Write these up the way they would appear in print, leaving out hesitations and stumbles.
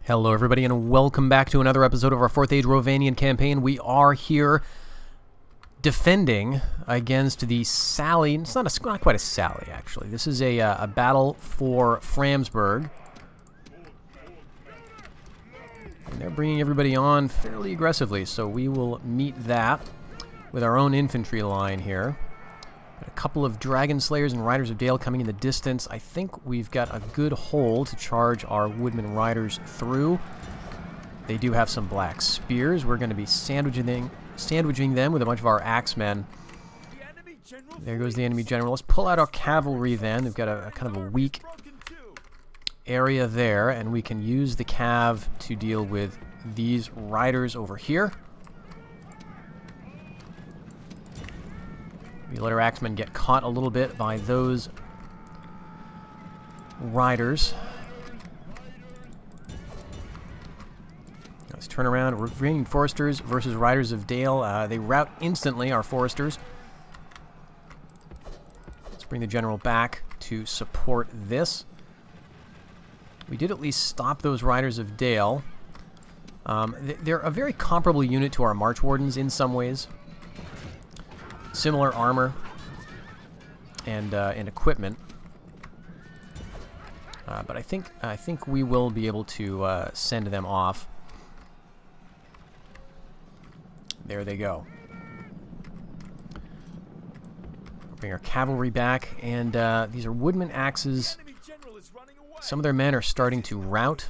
Hello everybody and welcome back to another episode of our 4th Age Rhovanion campaign. We are here defending against the Sally. It's not quite a Sally, actually. This is a battle for Framsburg. And they're bringing everybody on fairly aggressively, so we will meet that with our own infantry line here. A couple of Dragon Slayers and Riders of Dale coming in the distance. I think we've got a good hole to charge our Woodman Riders through. They do have some black spears. We're going to be sandwiching them with a bunch of our axemen. There goes the enemy general. Let's pull out our cavalry then. They've got a kind of a weak area there, and we can use the cav to deal with these riders over here. We let our axemen get caught a little bit by those riders. Let's turn around. Rhovanion Foresters versus Riders of Dale. They rout instantly, our Foresters. Let's bring the general back to support this. We did at least stop those Riders of Dale. They're a very comparable unit to our March Wardens in some ways. Similar armor and equipment, but I think we will be able to send them off. There they go. Bring our cavalry back, and these are Woodman axes. Some of their men are starting to rout.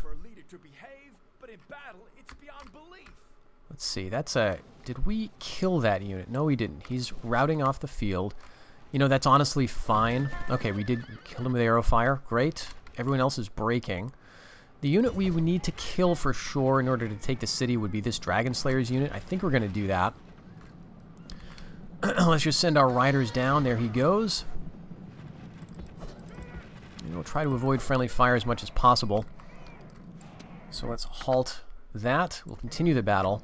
Let's see. That's a. Did we kill that unit? No, we didn't. He's routing off the field. You know, that's honestly fine. Okay, we did kill him with arrow fire. Great. Everyone else is breaking. The unit we would need to kill for sure in order to take the city would be this Dragon Slayer's unit. I think we're going to do that. Let's just send our riders down. There he goes. And we'll try to avoid friendly fire as much as possible. So let's halt that. We'll continue the battle.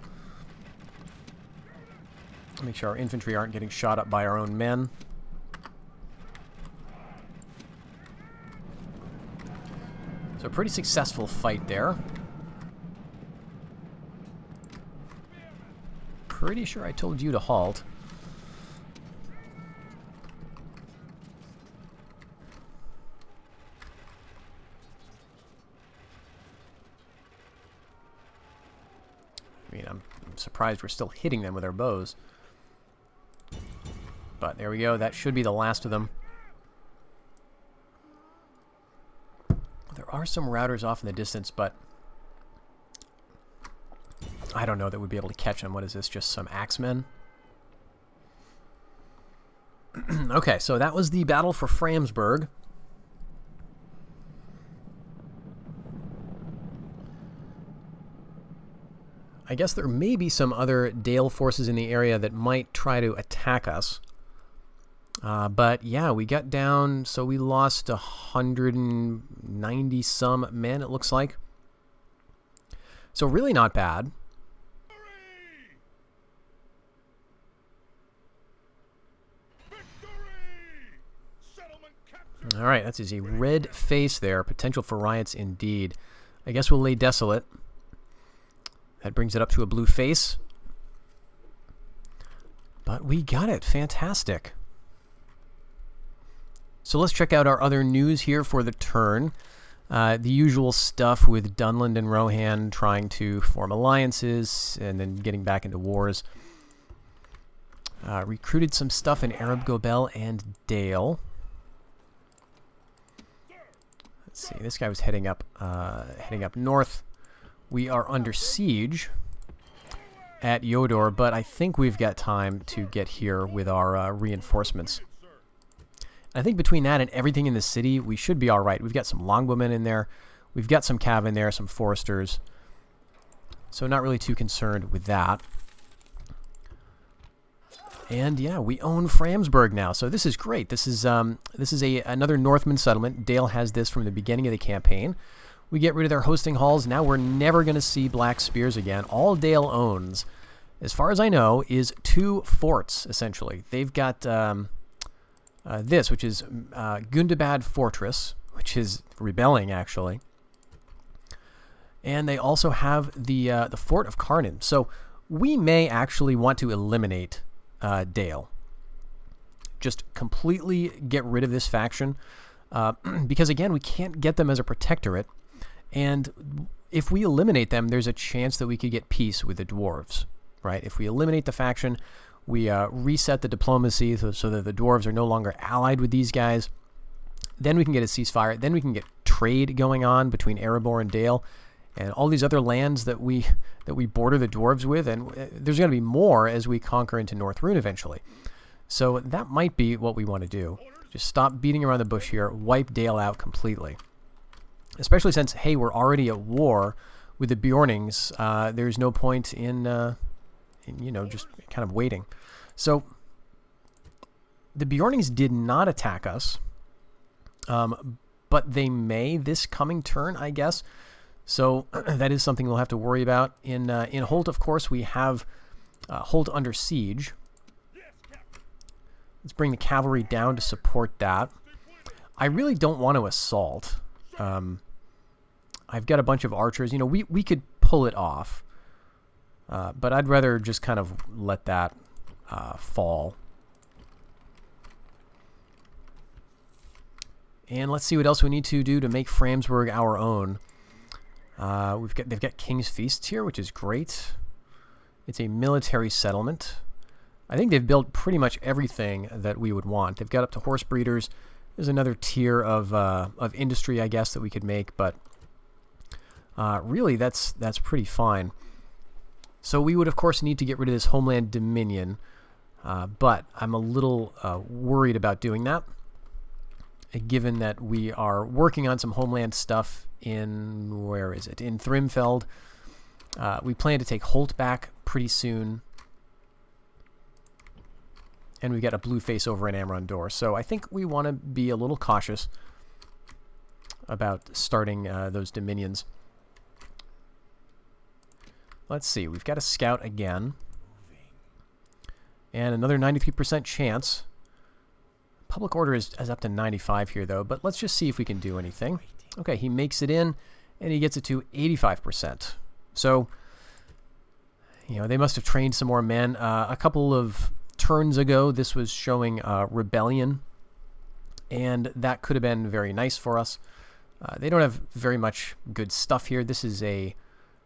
Make sure our infantry aren't getting shot up by our own men. So a pretty successful fight there. Pretty sure I told you to halt. I mean, I'm surprised we're still hitting them with our bows. But there we go. That should be the last of them. There are some routers off in the distance, but I don't know that we'd be able to catch them. What is this? Just some axemen? Okay, so that was the battle for Framsburg. I guess there may be some other Dale forces in the area that might try to attack us. But yeah, we got down, so we lost 190 some men, it looks like. So really not bad. Alright, that's a red face there. Potential for riots indeed. I guess we'll lay desolate. That brings it up to a blue face. But we got it. Fantastic. So let's check out our other news here for the turn. The usual stuff with Dunland and Rohan trying to form alliances and then getting back into wars. Recruited some stuff in Arab Gobel and Dale. Let's see. This guy was heading up north. We are under siege at Yodor, but I think we've got time to get here with our reinforcements. I think between that and everything in the city, we should be all right. We've got some longbowmen in there. We've got some cav in there, some foresters. So not really too concerned with that. And yeah, we own Framsburg now. So this is great. This is another Northman settlement. Dale has this from the beginning of the campaign. We get rid of their hosting halls. Now we're never going to see black spears again. All Dale owns, as far as I know, is 2 forts, essentially. They've got this, which is Gundabad Fortress, which is rebelling, actually. And they also have the Fort of Karnan. So we may actually want to eliminate Dale. Just completely get rid of this faction. Because, again, we can't get them as a protectorate. And if we eliminate them, there's a chance that we could get peace with the dwarves. Right? If we eliminate the faction, we reset the diplomacy so that the dwarves are no longer allied with these guys. Then we can get a ceasefire. Then we can get trade going on between Erebor and Dale. And all these other lands that we border the dwarves with, and there's going to be more as we conquer into North Rune eventually. So that might be what we want to do. Just stop beating around the bush here, wipe Dale out completely. Especially since, hey, we're already at war with the Bjornings. There's no point in just kind of waiting. So the Bjornings did not attack us, but they may this coming turn, I guess. So that is something we'll have to worry about. In Holt, of course, we have Holt under siege. Let's bring the cavalry down to support that. I really don't want to assault. I've got a bunch of archers. We could pull it off. But I'd rather just kind of let that fall. And let's see what else we need to do to make Framsburg our own. They've got King's Feasts here, which is great. It's a military settlement. I think they've built pretty much everything that we would want. They've got up to horse breeders. There's another tier of industry, I guess, that we could make, but really that's pretty fine. So we would, of course, need to get rid of this Homeland Dominion, but I'm a little worried about doing that, given that we are working on some Homeland stuff in, where is it? In Thrimfeld. We plan to take Holt back pretty soon. And we've got a blue face over in Amrondor. So I think we want to be a little cautious about starting those dominions. Let's see. We've got a scout again. And another 93% chance. Public order is up to 95 here, though. But let's just see if we can do anything. Okay, he makes it in, and he gets it to 85%. So, they must have trained some more men. A couple of turns ago, this was showing rebellion, and that could have been very nice for us. They don't have very much good stuff here. This is a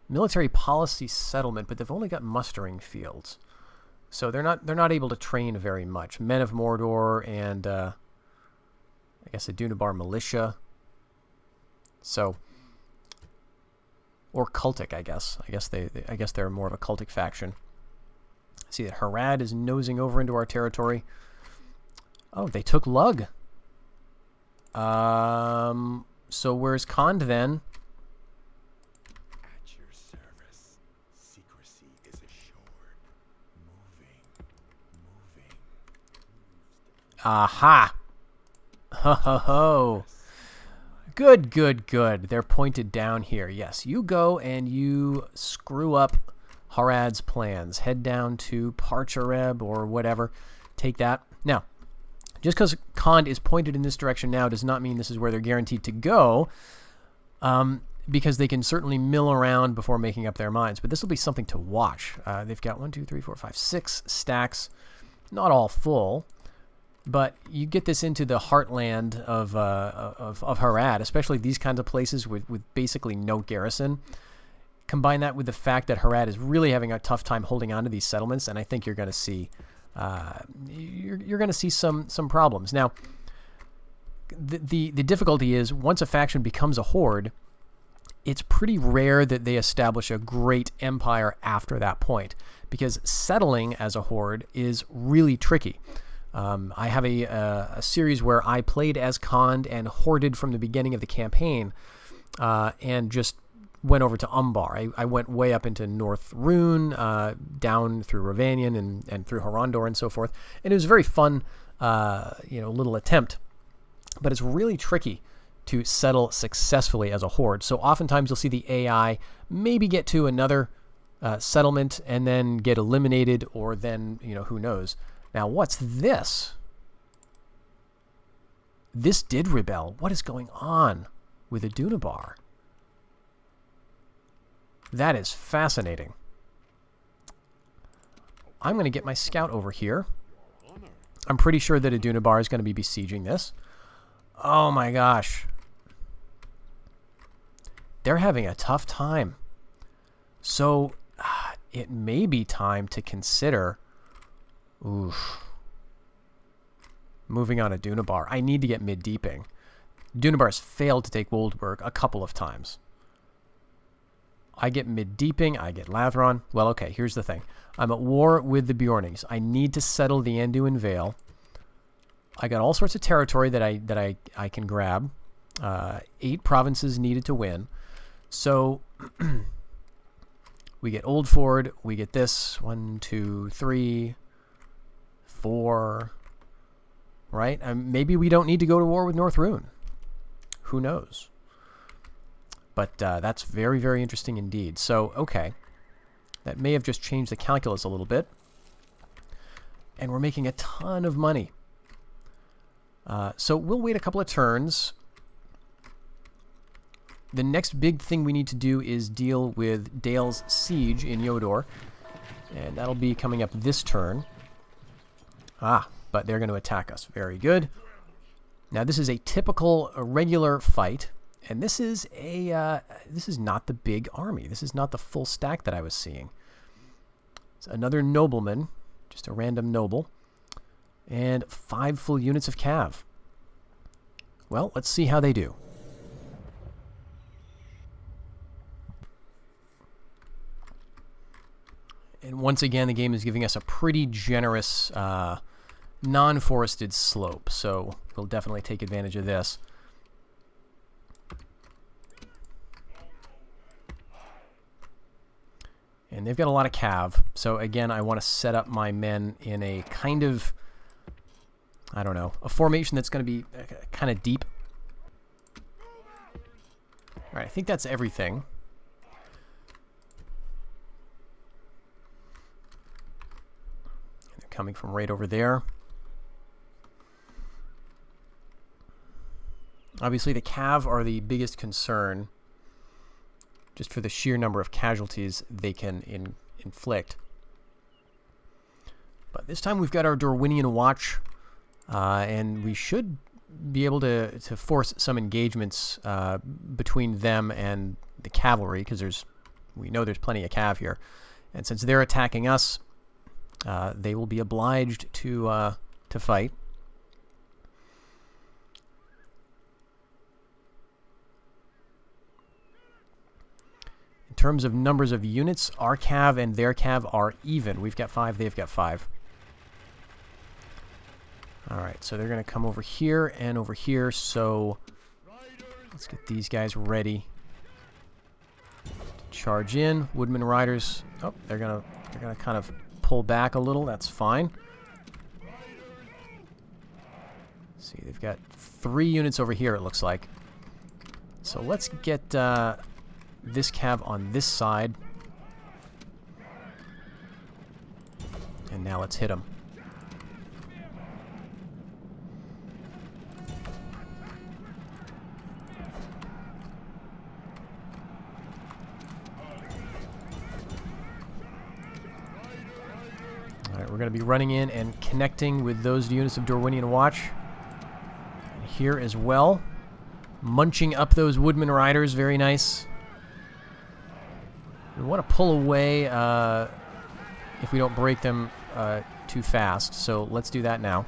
military policy settlement, but they've only got mustering fields, so they're not able to train very much. Men of Mordor and I guess the Dunabar militia. So, or cultic, I guess. I guess they're more of a cultic faction. See that Harad is nosing over into our territory. Oh, they took Lug. So where's Kond then? At your service. Secrecy is assured. Moving. Aha! Ho ho ho. Good. They're pointed down here. Yes, you go and you screw up Harad's plans. Head down to Parchareb or whatever. Take that. Now, just because Kond is pointed in this direction now does not mean this is where they're guaranteed to go, because they can certainly mill around before making up their minds. But this will be something to watch. They've got 1, 2, 3, 4, 5, 6 stacks. Not all full. But you get this into the heartland of Harad, especially these kinds of places with basically no garrison. Combine that with the fact that Harad is really having a tough time holding on to these settlements, and I think you're going to see you're going to see some problems. Now, the difficulty is once a faction becomes a horde, it's pretty rare that they establish a great empire after that point, because settling as a horde is really tricky. I have a series where I played as Kond and hoarded from the beginning of the campaign, and just went over to Umbar. I went way up into North Rune, down through Rhovanion and through Horondor and so forth, and it was a very fun, little attempt. But it's really tricky to settle successfully as a horde. So oftentimes you'll see the AI maybe get to another settlement and then get eliminated, or then who knows. Now, what's this? This did rebel. What is going on with the Dunabar? That is fascinating. I'm going to get my scout over here. I'm pretty sure that Adunabar is going to be besieging this. Oh my gosh. They're having a tough time. So, it may be time to consider... Oof. Moving on to Adunabar. I need to get mid-deeping. Adunabar's failed to take Woldburg a couple of times. I get mid-deeping, I get Lathron. Well, okay, here's the thing. I'm at war with the Bjornings. I need to settle the Anduin Vale. I got all sorts of territory that I can grab. 8 provinces needed to win. So we get Old Ford, we get this. 1, 2, 3, 4. Right? Maybe we don't need to go to war with North Rune. Who knows? But that's very, very interesting indeed. So, okay. That may have just changed the calculus a little bit. And we're making a ton of money. So we'll wait a couple of turns. The next big thing we need to do is deal with Dale's siege in Yodor. And that'll be coming up this turn. But they're going to attack us. Very good. Now this is a typical, regular fight. And this is this is not the big army. This is not the full stack that I was seeing. It's another nobleman, just a random noble, and 5 full units of cav. Well, let's see how they do. And once again, the game is giving us a pretty generous non-forested slope, so we'll definitely take advantage of this. And they've got a lot of cav, so again, I want to set up my men in a kind of, I don't know, a formation that's going to be kind of deep. Alright, I think that's everything. And they're coming from right over there. Obviously, the cav are the biggest concern, just for the sheer number of casualties they can inflict. But this time we've got our Rhovanion watch, and we should be able to force some engagements between them and the cavalry, because we know there's plenty of cav here. And since they're attacking us, they will be obliged to fight. In terms of numbers of units, our cav and their cav are even. We've got 5, they've got 5. Alright, so they're going to come over here and over here, so let's get these guys ready to charge in. Woodman Riders, oh, they're gonna kind of pull back a little, that's fine. Let's see, they've got 3 units over here, it looks like. So let's get this cav on this side. And now let's hit them. Alright, we're going to be running in and connecting with those units of Rhovanion Watch. And here as well. Munching up those Woodman Riders, very nice. We want to pull away if we don't break them too fast, so let's do that now.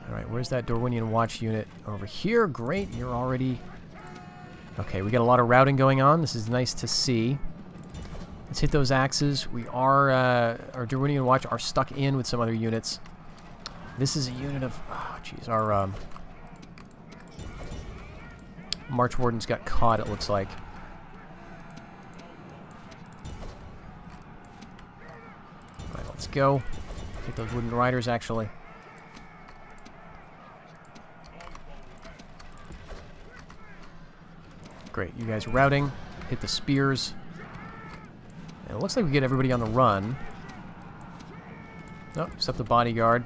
Alright, where's that Rhovanion Watch unit? Over here. Great, you're already... Okay, we got a lot of routing going on. This is nice to see. Let's hit those axes. We are... our Rhovanion Watch are stuck in with some other units. This is a unit of... Oh, jeez, our... March Wardens got caught, it looks like. Alright, let's go. Get those Wooden Riders, actually. Great, you guys routing. Hit the spears. And it looks like we get everybody on the run. Oh, except the bodyguard.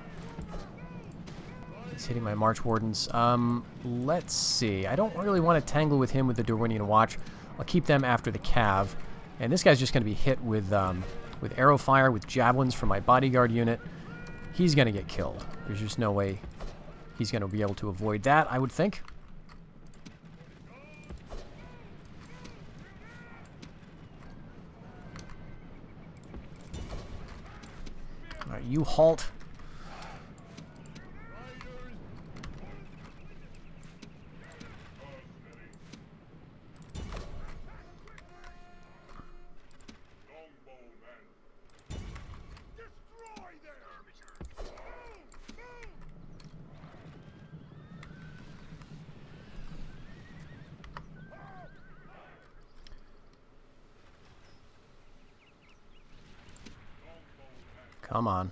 He's hitting my March Wardens. Let's see. I don't really want to tangle with him with the Rhovanion Watch. I'll keep them after the Cav. And this guy's just going to be hit with arrow fire, with javelins from my bodyguard unit. He's going to get killed. There's just no way he's going to be able to avoid that, I would think. All right, you halt. Come on.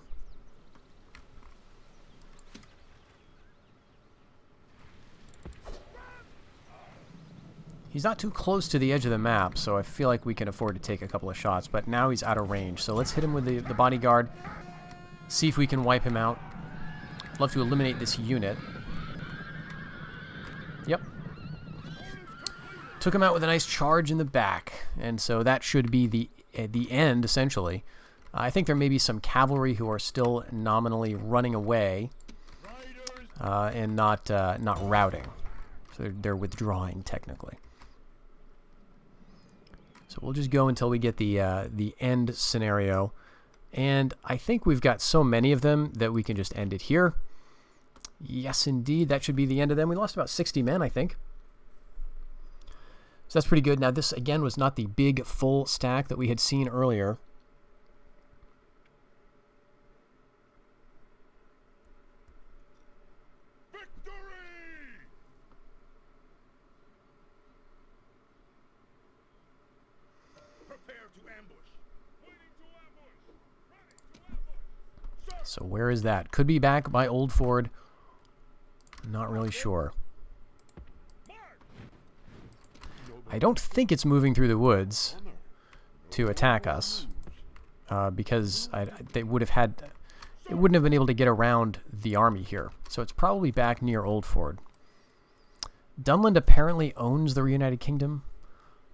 He's not too close to the edge of the map, so I feel like we can afford to take a couple of shots, but now he's out of range. So let's hit him with the bodyguard, see if we can wipe him out. I'd love to eliminate this unit. Yep. Took him out with a nice charge in the back, and so that should be the end, essentially. I think there may be some cavalry who are still nominally running away and not routing. So they're withdrawing, technically. So we'll just go until we get the end scenario. And I think we've got so many of them that we can just end it here. Yes, indeed. That should be the end of them. We lost about 60 men, I think. So that's pretty good. Now, this, again, was not the big full stack that we had seen earlier. So where is that? Could be back by Old Ford. Not really sure. I don't think it's moving through the woods to attack us because they would have had. It wouldn't have been able to get around the army here. So it's probably back near Old Ford. Dunland apparently owns the Reunited Kingdom,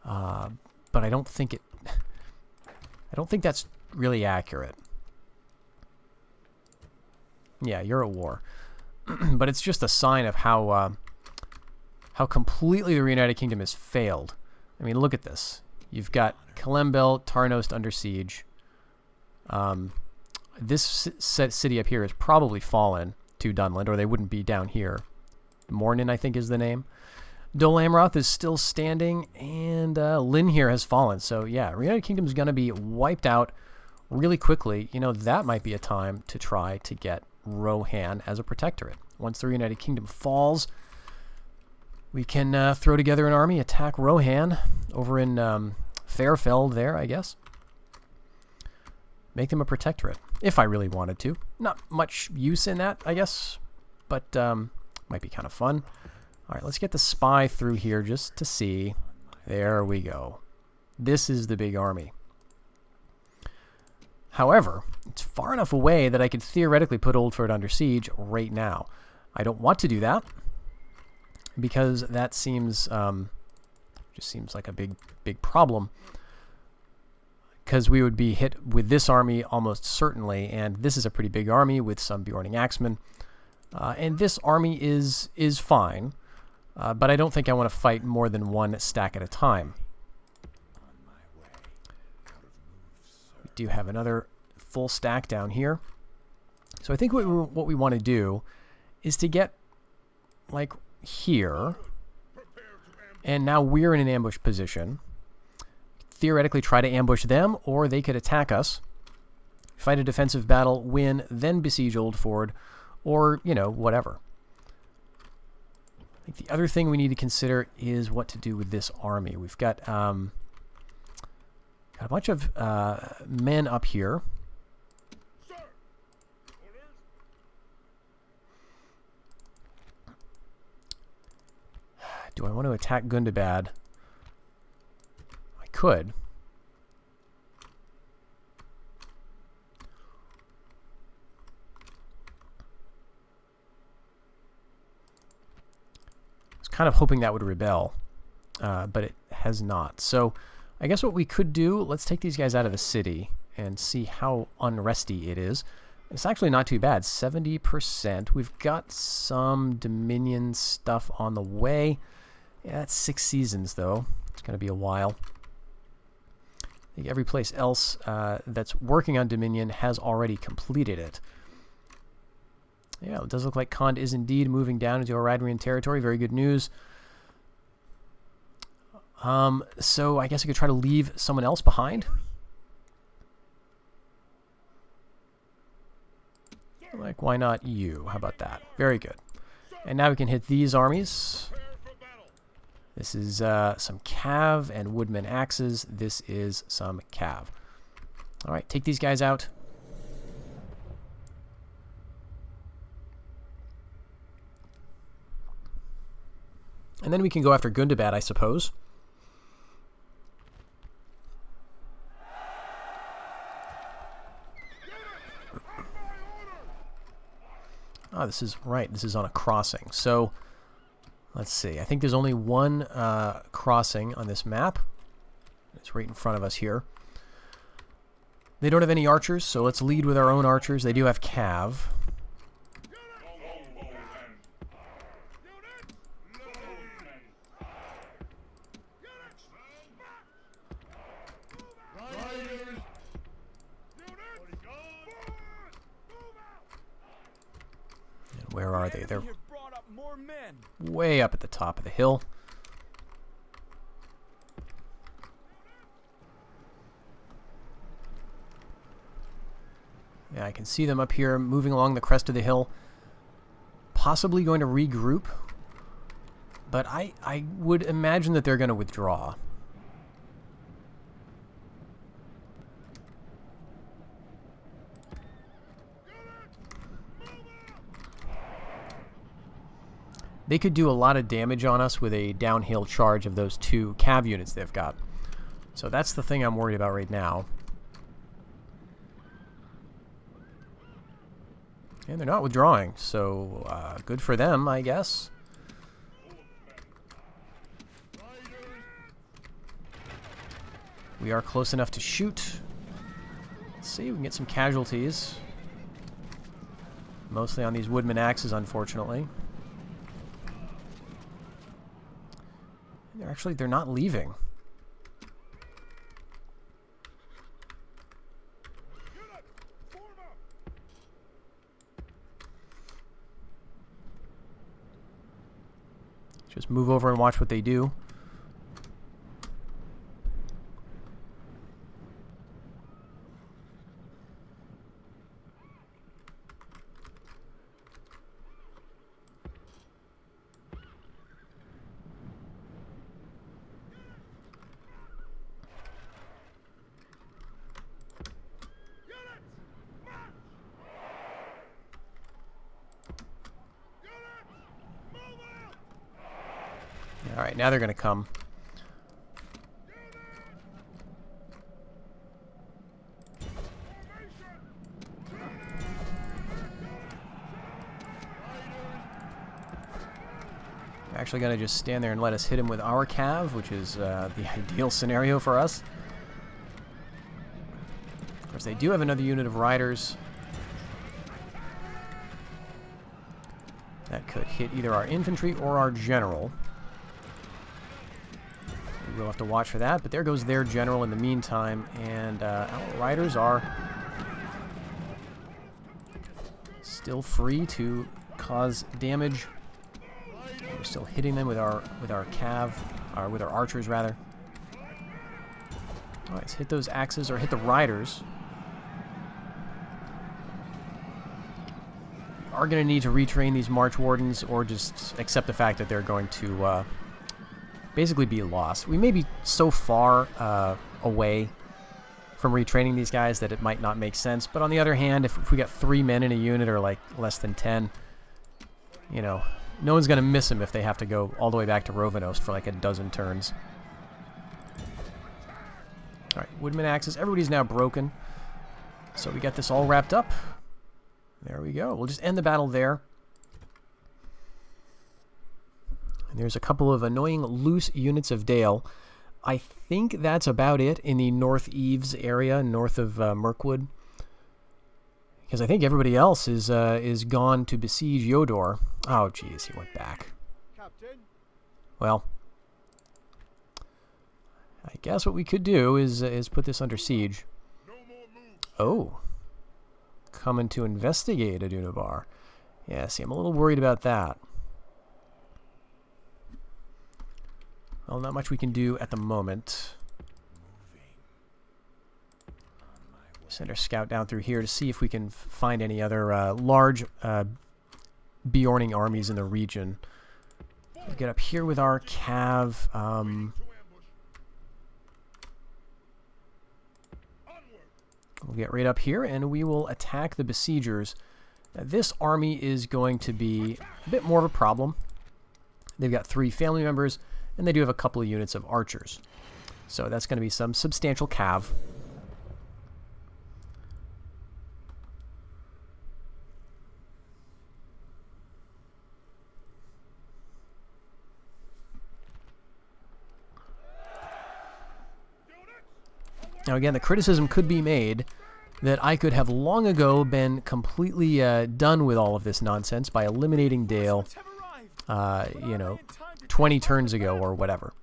but I don't think it. I don't think that's really accurate. Yeah, you're at war. But it's just a sign of how completely the Reunited Kingdom has failed. I mean, look at this. You've got Kalembel, Tarnost under siege. This city up here has probably fallen to Dunland, or they wouldn't be down here. Mornin, I think, is the name. Dol Amroth is still standing, and Lynn here has fallen. So, yeah, Reunited Kingdom is going to be wiped out really quickly. You know, that might be a time to try to get Rohan as a protectorate. Once the Reunited Kingdom falls, we can throw together an army, attack Rohan over in Fairfeld there, I guess. Make them a protectorate, if I really wanted to. Not much use in that, I guess, but might be kind of fun. All right, let's get the spy through here just to see. There we go. This is the big army. However, it's far enough away that I could theoretically put Old Ford under siege right now. I don't want to do that because that seems just seems like a big problem. Because we would be hit with this army almost certainly, and this is a pretty big army with some Bjorning Axemen. And this army is fine, but I don't think I want to fight more than one stack at a time. We do have another full stack down here. So I think what we want to do is to get, like, here. And now we're in an ambush position. Theoretically try to ambush them, or they could attack us. Fight a defensive battle, win, then besiege Old Ford, or, you know, whatever. I think the other thing we need to consider is what to do with this army. We've got a bunch of men up here. Do I want to attack Gundabad? I could. kind of hoping that would rebel, but it has not. So I guess what we could do, let's take these guys out of the city and see how unresty it is. It's actually not too bad, 70%. We've got some Dominion stuff on the way. Yeah, that's 6 seasons, though. It's going to be a while. I think every place else that's working on Dominion has already completed it. Yeah, it does look like Khand is indeed moving down into Rhovanion territory. Very good news. So I guess I could try to leave someone else behind. Like, why not you? How about that? Very good. And now we can hit these armies. This is some cav and woodman axes. This is some cav. All right, take these guys out. And then we can go after Gundabad, I suppose. Oh, this is right. This is on a crossing. So, let's see. I think there's only one crossing on this map. It's right in front of us here. They don't have any archers, so let's lead with our own archers. They do have cav. Where are they? They're way up at the top of the hill. Yeah, I can see them up here moving along the crest of the hill. Possibly going to regroup. But I would imagine that they're going to withdraw. They could do a lot of damage on us with a downhill charge of those 2 cav units they've got. So that's the thing I'm worried about right now. And they're not withdrawing, so good for them, I guess. We are close enough to shoot. Let's see, we can get some casualties. Mostly on these woodman axes, unfortunately. They're not leaving. Just move over and watch what they do. Alright, now they're going to come. They're actually going to just stand there and let us hit him with our cav, which is the ideal scenario for us. Of course, they do have another unit of riders that could hit either our infantry or our general. We'll have to watch for that, but there goes their general in the meantime, and our riders are still free to cause damage. We're still hitting them with our cav, or with our archers rather. All right, let's hit those axes or hit the riders. We are going to need to retrain these March Wardens, or just accept the fact that they're going to basically be lost. We may be so far away from retraining these guys that it might not make sense, but on the other hand, if we got 3 men in a unit or like less than 10, you know, no one's going to miss them if they have to go all the way back to Rhovanion for like a dozen turns. Alright, woodman axes. Everybody's now broken. So we got this all wrapped up. There we go. We'll just end the battle there. And There's a couple of annoying loose units of Dale. I think that's about it in the North Eves area, north of Mirkwood. Because I think everybody else is gone to besiege Yodor. Oh, geez, he went back. Captain. Well, I guess what we could do is put this under siege. Oh, coming to investigate Adunabar. Yeah, see, I'm a little worried about that. Well, not much we can do at the moment. Send our scout down through here to see if we can find any other large Bjorning armies in the region. We'll get up here with our cav. We'll get right up here and we will attack the besiegers. Now, this army is going to be a bit more of a problem. They've got 3 family members, and they do have a couple of units of archers. So that's going to be some substantial cav. Now again, the criticism could be made that I could have long ago been completely done with all of this nonsense by eliminating Dale, 20 turns ago or whatever.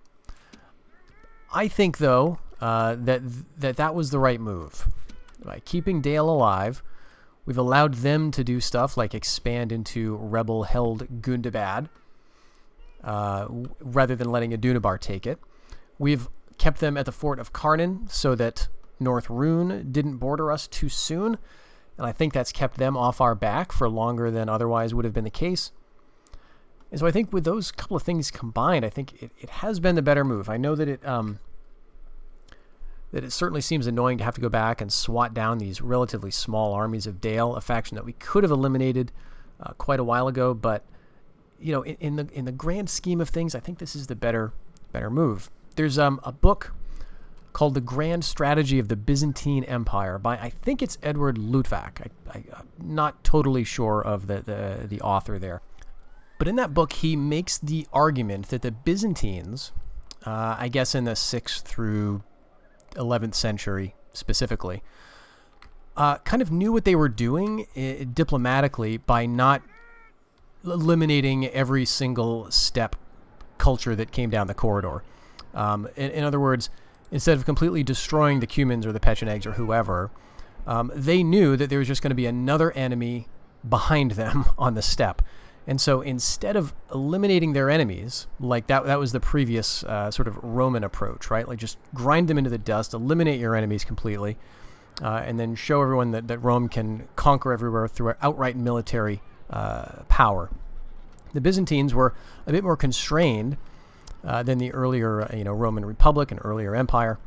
I think, though, that was the right move. By keeping Dale alive, we've allowed them to do stuff like expand into rebel-held Gundabad, rather than letting Adunabar take it. We've kept them at the fort of Karnan so that North Rune didn't border us too soon, and I think that's kept them off our back for longer than otherwise would have been the case. And so I think with those couple of things combined, I think it has been the better move. I know that it certainly seems annoying to have to go back and swat down these relatively small armies of Dale, a faction that we could have eliminated quite a while ago, but in the grand scheme of things, I think this is the better move. There's a book called The Grand Strategy of the Byzantine Empire by, I think it's Edward Luttwak. I'm not totally sure of the author there. But in that book, he makes the argument that the Byzantines, I guess in the 6th through 11th century specifically, kind of knew what they were doing diplomatically by not eliminating every single step culture that came down the corridor. In other words, instead of completely destroying the Cumans or the Pechenegs or whoever, they knew that there was just going to be another enemy behind them on the steppe. And so instead of eliminating their enemies, like that was the previous sort of Roman approach, right? Like just grind them into the dust, eliminate your enemies completely, and then show everyone that Rome can conquer everywhere through outright military power. The Byzantines were a bit more constrained than the earlier, Roman Republic and earlier empire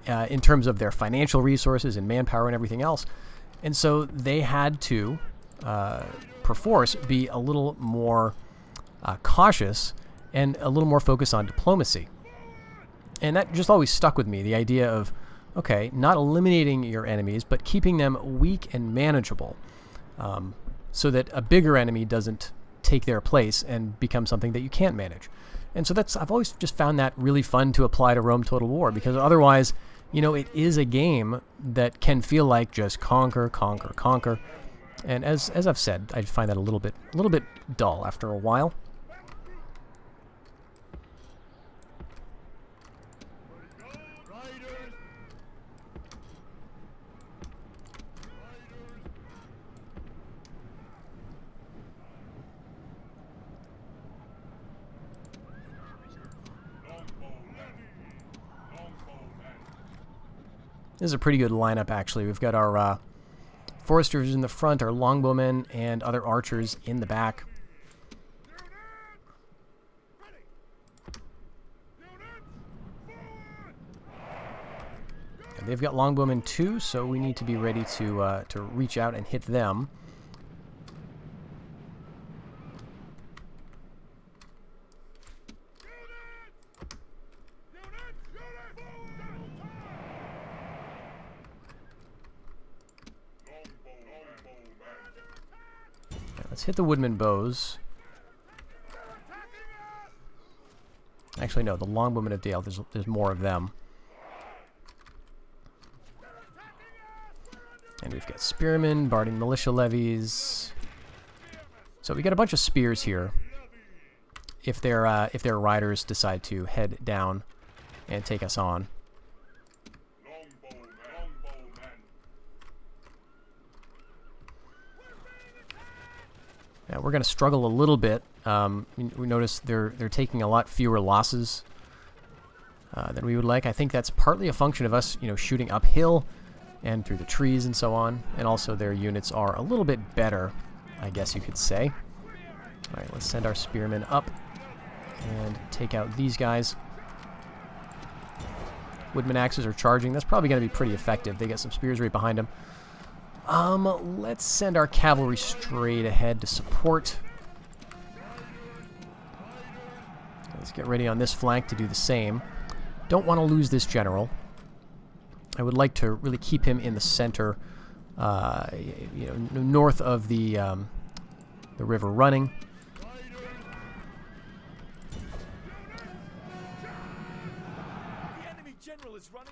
in terms of their financial resources and manpower and everything else. And so they had to, perforce, be a little more cautious and a little more focused on diplomacy. And that just always stuck with me, the idea of, okay, not eliminating your enemies, but keeping them weak and manageable, so that a bigger enemy doesn't take their place and become something that you can't manage. And so I've always just found that really fun to apply to Rome Total War, because otherwise, it is a game that can feel like just conquer, conquer, conquer. And as I've said, I find that a little bit dull after a while. This is a pretty good lineup, actually. We've got our foresters in the front, our longbowmen, and other archers in the back. And they've got longbowmen too, so we need to be ready to reach out and hit them. Let's hit the woodman bows. Actually, no, the Longbowmen of Dale, there's more of them. And we've got spearmen, barding militia levies. So we got a bunch of spears here. If their riders decide to head down and take us on. Now we're going to struggle a little bit. We notice they're taking a lot fewer losses than we would like. I think that's partly a function of us, shooting uphill and through the trees and so on. And also their units are a little bit better, I guess you could say. All right, let's send our spearmen up and take out these guys. Woodman axes are charging. That's probably going to be pretty effective. They get some spears right behind them. Let's send our cavalry straight ahead to support. Let's get ready on this flank to do the same. Don't want to lose this general. I would like to really keep him in the center, north of the river running.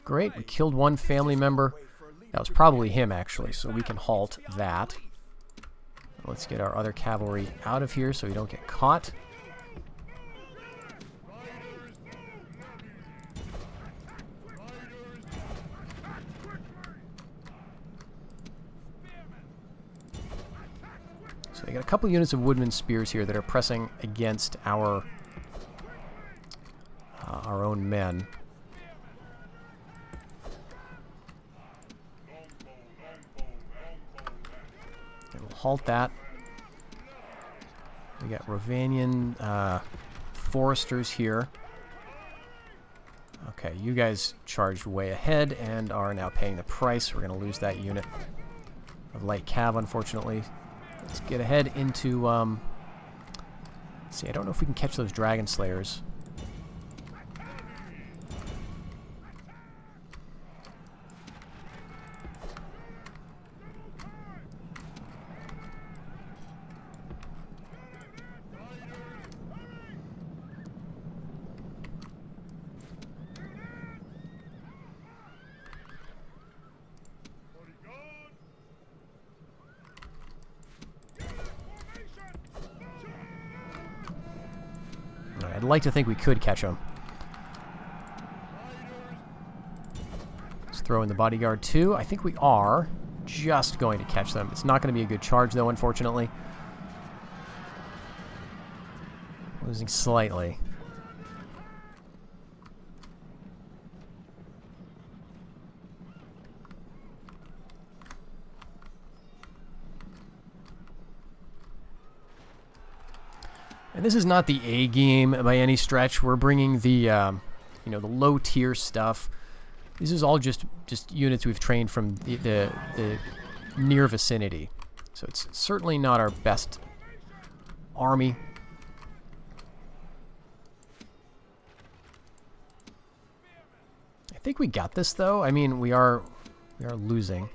Great, we killed one family member. That was probably him, actually, so we can halt that. Let's get our other cavalry out of here so we don't get caught. So we got a couple units of woodman spears here that are pressing against our own men. Halt that. We got Rhovanion foresters here. Okay, you guys charged way ahead and are now paying the price. We're going to lose that unit of light cav, unfortunately. Let's get ahead into... let's see, I don't know if we can catch those dragon slayers. I'd like to think we could catch them. Let's throw in the bodyguard too. I think we are just going to catch them. It's not going to be a good charge though, unfortunately. Losing slightly. And this is not the A game by any stretch. We're bringing the, the low tier stuff. This is all just units we've trained from the near vicinity. So it's certainly not our best army. I think we got this though. I mean, we are losing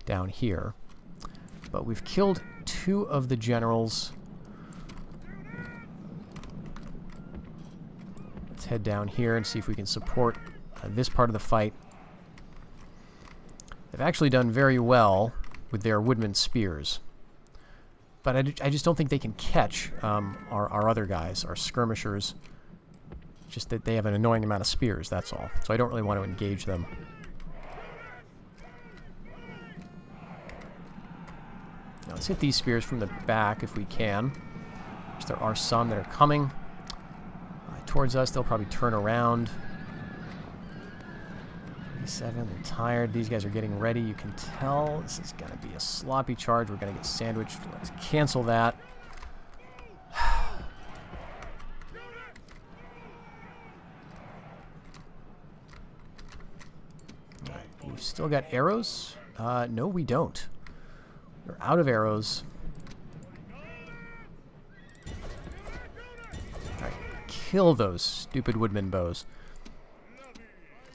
down here, but we've killed 2 of the generals. Head down here and see if we can support this part of the fight. They've actually done very well with their woodman spears, but I just don't think they can catch our other guys, our skirmishers. Just that they have an annoying amount of spears, that's all. So I don't really want to engage them. Now let's hit these spears from the back if we can. There are some that are coming towards us. They'll probably turn around. 37, they're tired. These guys are getting ready. You can tell this is going to be a sloppy charge. We're going to get sandwiched. Let's cancel that. All right, we've still got arrows. No, we don't. We're out of arrows. Kill those stupid woodman bows.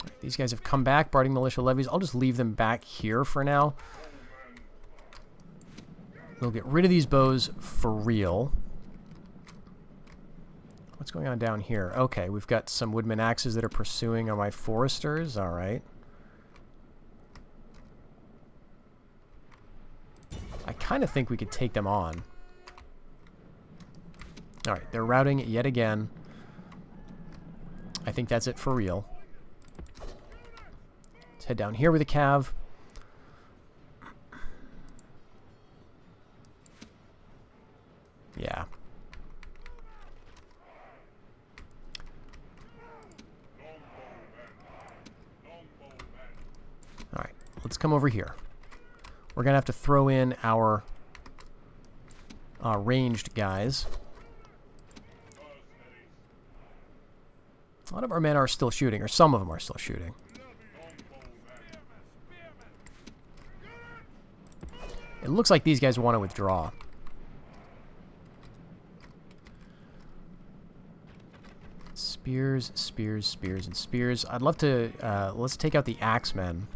Right, these guys have come back, barding militia levies. I'll just leave them back here for now. We'll get rid of these bows for real. What's going on down here? Okay, we've got some woodman axes that are pursuing my foresters. All right. I kind of think we could take them on. All right, they're routing yet again. I think that's it for real. Let's head down here with a cav. Yeah. All right, let's come over here. We're going to have to throw in our ranged guys. A lot of our men are still shooting, or some of them are still shooting. It looks like these guys want to withdraw. Spears, spears, spears, and spears. I'd love to... let's take out the axemen.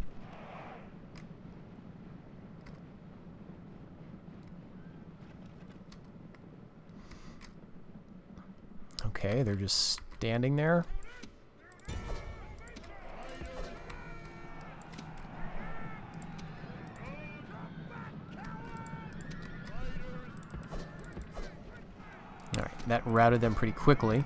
Okay, they're just standing there. Alright, that routed them pretty quickly.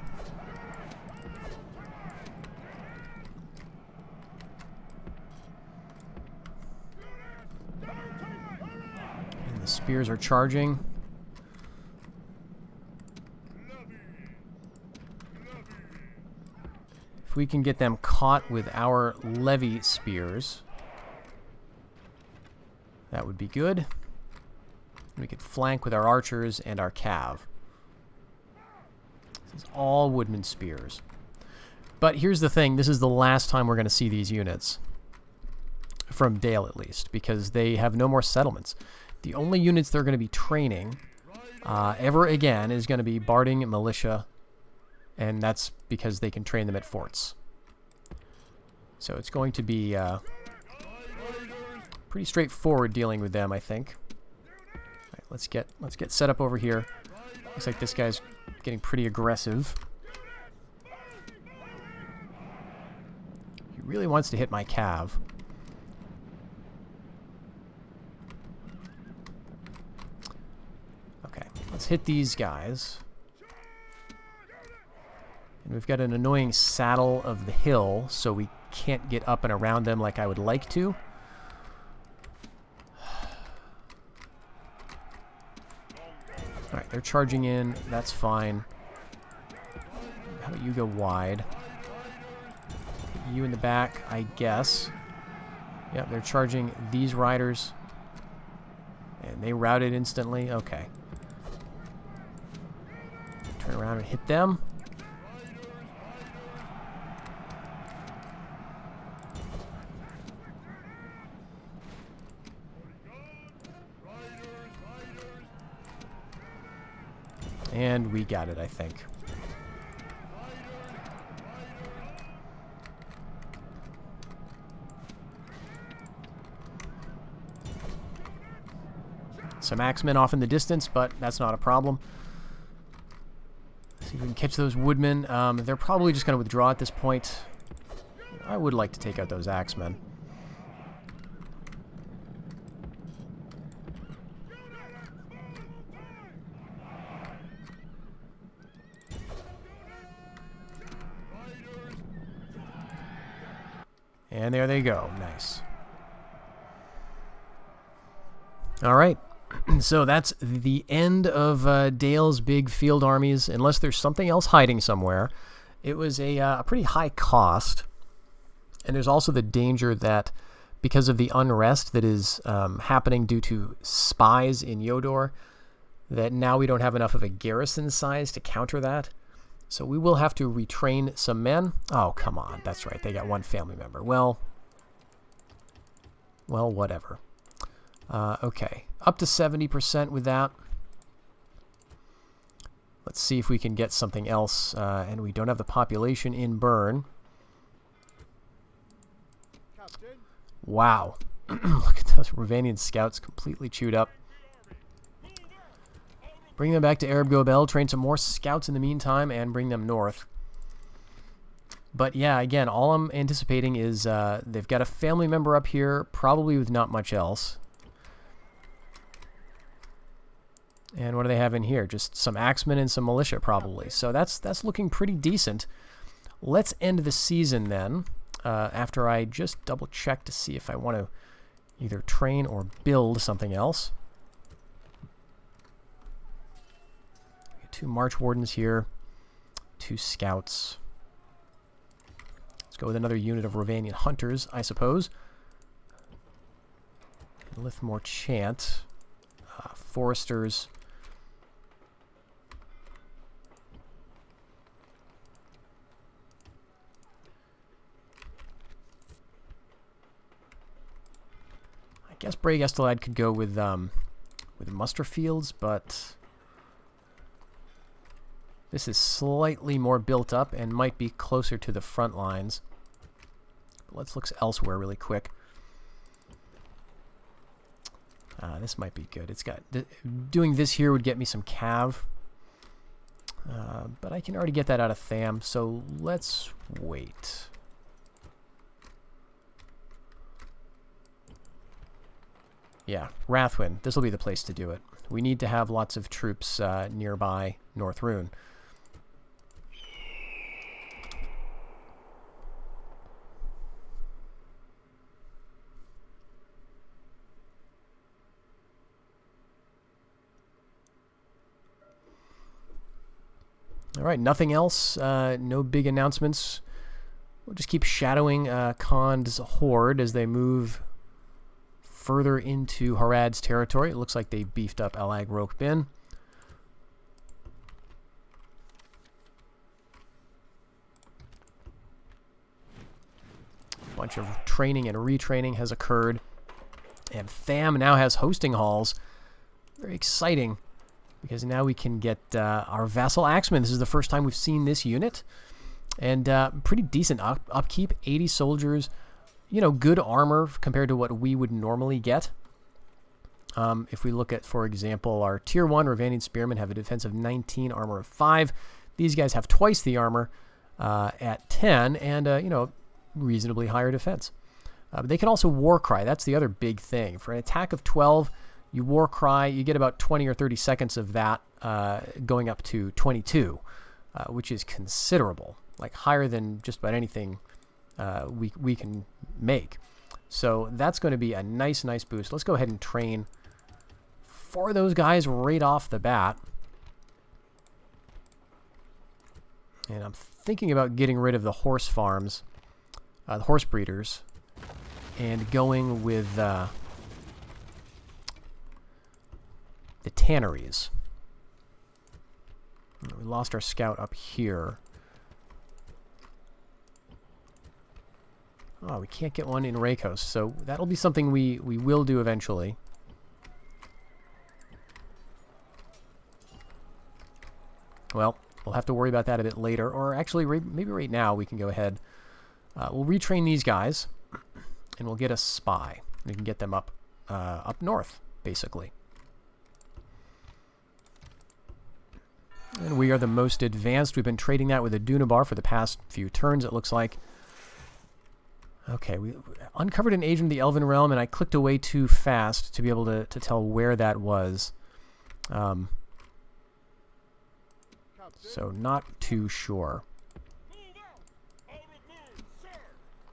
And the spears are charging. If we can get them caught with our levy spears, that would be good. We could flank with our archers and our cav. This is all woodman spears. But here's the thing, this is the last time we're going to see these units. From Dale, at least, because they have no more settlements. The only units they're going to be training ever again is going to be Barding Militia, and that's because they can train them at forts. So it's going to be pretty straightforward dealing with them, I think. All right, let's get set up over here. Looks like this guy's getting pretty aggressive. He really wants to hit my cav. Okay, let's hit these guys. And we've got an annoying saddle of the hill, so we can't get up and around them like I would like to. Alright, they're charging in. That's fine. How about you go wide? You in the back, I guess. Yeah, they're charging these riders. And they routed instantly. Okay. Turn around and hit them. And we got it, I think. Some axemen off in the distance, but that's not a problem. Let's see if we can catch those woodmen. They're probably just going to withdraw at this point. I would like to take out those axemen. And there they go. Nice. All right. So that's the end of Dale's big field armies, unless there's something else hiding somewhere. It was a pretty high cost. And there's also the danger that because of the unrest that is happening due to spies in Yodor, that now we don't have enough of a garrison size to counter that. So we will have to retrain some men. Oh, come on. That's right. They got one family member. Well, whatever. Okay. Up to 70% with that. Let's see if we can get something else. And we don't have the population in Bern. Wow. Look at those Rhovanion scouts completely chewed up. Bring them back to Arab Gobel, train some more scouts in the meantime, and bring them north. But yeah, again, all I'm anticipating is they've got a family member up here, probably with not much else. And what do they have in here? Just some axemen and some militia, probably. So that's looking pretty decent. Let's end the season then, after I just double check to see if I want to either train or build something else. 2 March Wardens here, 2 scouts. Let's go with another unit of Rhovanion hunters, I suppose. And Lithmore Chant, foresters. I guess Bray Estelad could go with Musterfields, but this is slightly more built up and might be closer to the front lines. But let's look elsewhere really quick. This might be good. It's got doing this here would get me some cav, but I can already get that out of Tham. So let's wait. Yeah, Rathwin. This will be the place to do it. We need to have lots of troops nearby North Rune. All right, nothing else. No big announcements. We'll just keep shadowing Khan's horde as they move further into Harad's territory. It looks like they beefed up Alag Rokbin. A bunch of training and retraining has occurred. And Tham now has hosting halls. Very exciting, because now we can get our vassal axemen. This is the first time we've seen this unit. And pretty decent upkeep. 80 soldiers. You know, good armor compared to what we would normally get. If we look at, for example, our Tier 1 Rhovanion Spearmen have a defense of 19, armor of 5. These guys have twice the armor at 10 and, you know, reasonably higher defense. But they can also war cry. That's the other big thing. For an attack of 12, you war cry, you get about 20 or 30 seconds of that going up to 22, which is considerable. Like higher than just about anything we can make. So that's going to be a nice boost. Let's go ahead and train for those guys right off the bat. And I'm thinking about getting rid of the horse farms, the horse breeders, and going with the tanneries. We lost our scout up here. Oh, we can't get one in Rakos, so that'll be something we will do eventually. Well, we'll have to worry about that a bit later, or actually maybe right now we can go ahead. We'll retrain these guys, and we'll get a spy. We can get them up north, basically. And we are the most advanced. We've been trading that with a Dunabar for the past few turns, it looks like. Okay, we uncovered an agent of the Elven Realm, and I clicked away too fast to be able to tell where that was. So not too sure.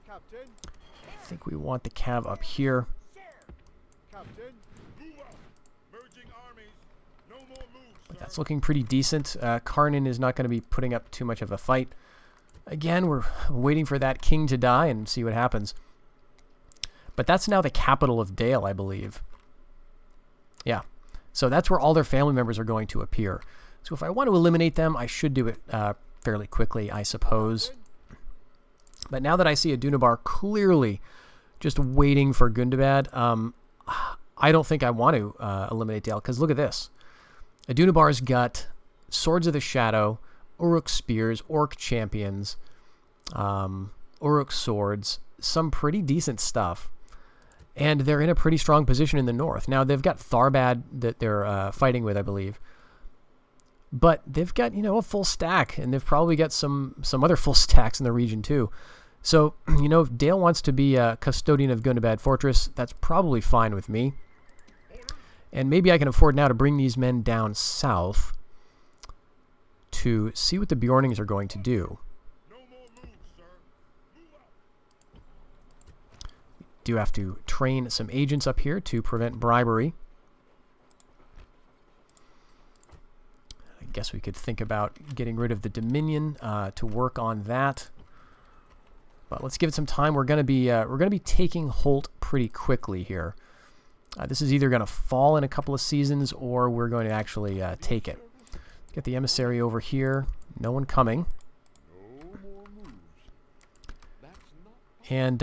I think we want the cav up here. But that's looking pretty decent. Karnan is not going to be putting up too much of a fight. Again, we're waiting for that king to die and see what happens. But that's now the capital of Dale, I believe. Yeah. So that's where all their family members are going to appear. So if I want to eliminate them, I should do it fairly quickly, I suppose. But now that I see a Dunabar clearly just waiting for Gundabad, I don't think I want to eliminate Dale. Because look at this. A Dunabar's got Swords of the Shadow, Uruk Spears, Orc Champions, Uruk Swords, some pretty decent stuff. And they're in a pretty strong position in the north. Now, they've got Tharbad that they're fighting with, I believe. But they've got, you know, a full stack, and they've probably got some other full stacks in the region too. So, you know, if Dale wants to be a custodian of Gundabad Fortress, that's probably fine with me. And maybe I can afford now to bring these men down south to see what the Bjornings are going to do. Do have to train some agents up here to prevent bribery. I guess we could think about getting rid of the Dominion to work on that. But let's give it some time. We're going to be taking Holt pretty quickly here. This is either going to fall in a couple of seasons, or we're going to actually take it. Let's get the emissary over here. No one coming. And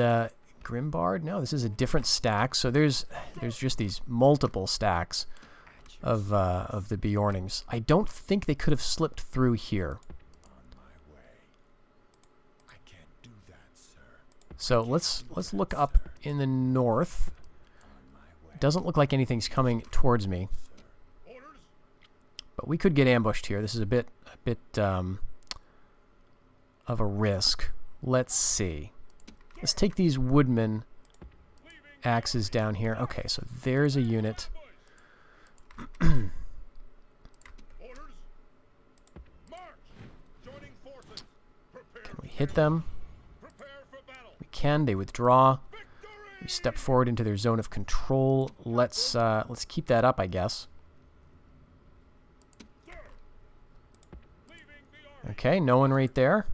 Grimbard? No, this is a different stack. So there's just these multiple stacks of the Bjornings. I don't think they could have slipped through here. So let's look up in the north. Doesn't look like anything's coming towards me, but we could get ambushed here. This is a bit of a risk. Let's see. Let's take these woodman axes down here. Okay, so there's a unit. Can we hit them? We can. They withdraw. We step forward into their zone of control. Let's keep that up, I guess. Okay, no one right there.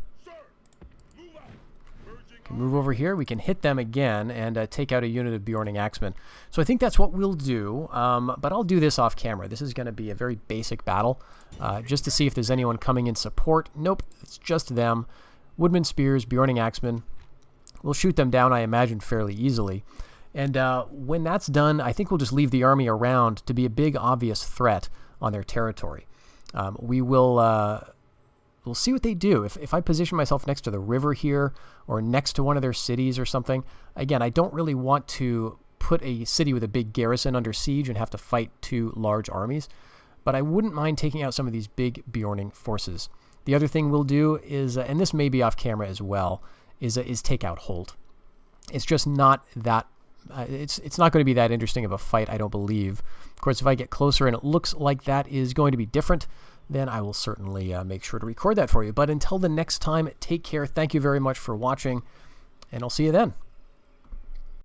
Can move over here. We can hit them again and take out a unit of Bjorning Axemen. So I think that's what we'll do. But I'll do this off camera. This is going to be a very basic battle, just to see if there's anyone coming in support. Nope, it's just them. Woodman Spears, Bjorning Axemen. We'll shoot them down, I imagine, fairly easily. And when that's done, I think we'll just leave the army around to be a big, obvious threat on their territory. We'll see what they do. If I position myself next to the river here or next to one of their cities or something, again, I don't really want to put a city with a big garrison under siege and have to fight two large armies. But I wouldn't mind taking out some of these big Bjorning forces. The other thing we'll do is, and this may be off camera as well, is take out Holt. It's just not that, it's not going to be that interesting of a fight, I don't believe. Of course, if I get closer and it looks like that is going to be different, then I will certainly make sure to record that for you. But until the next time, take care. Thank you very much for watching, and I'll see you then.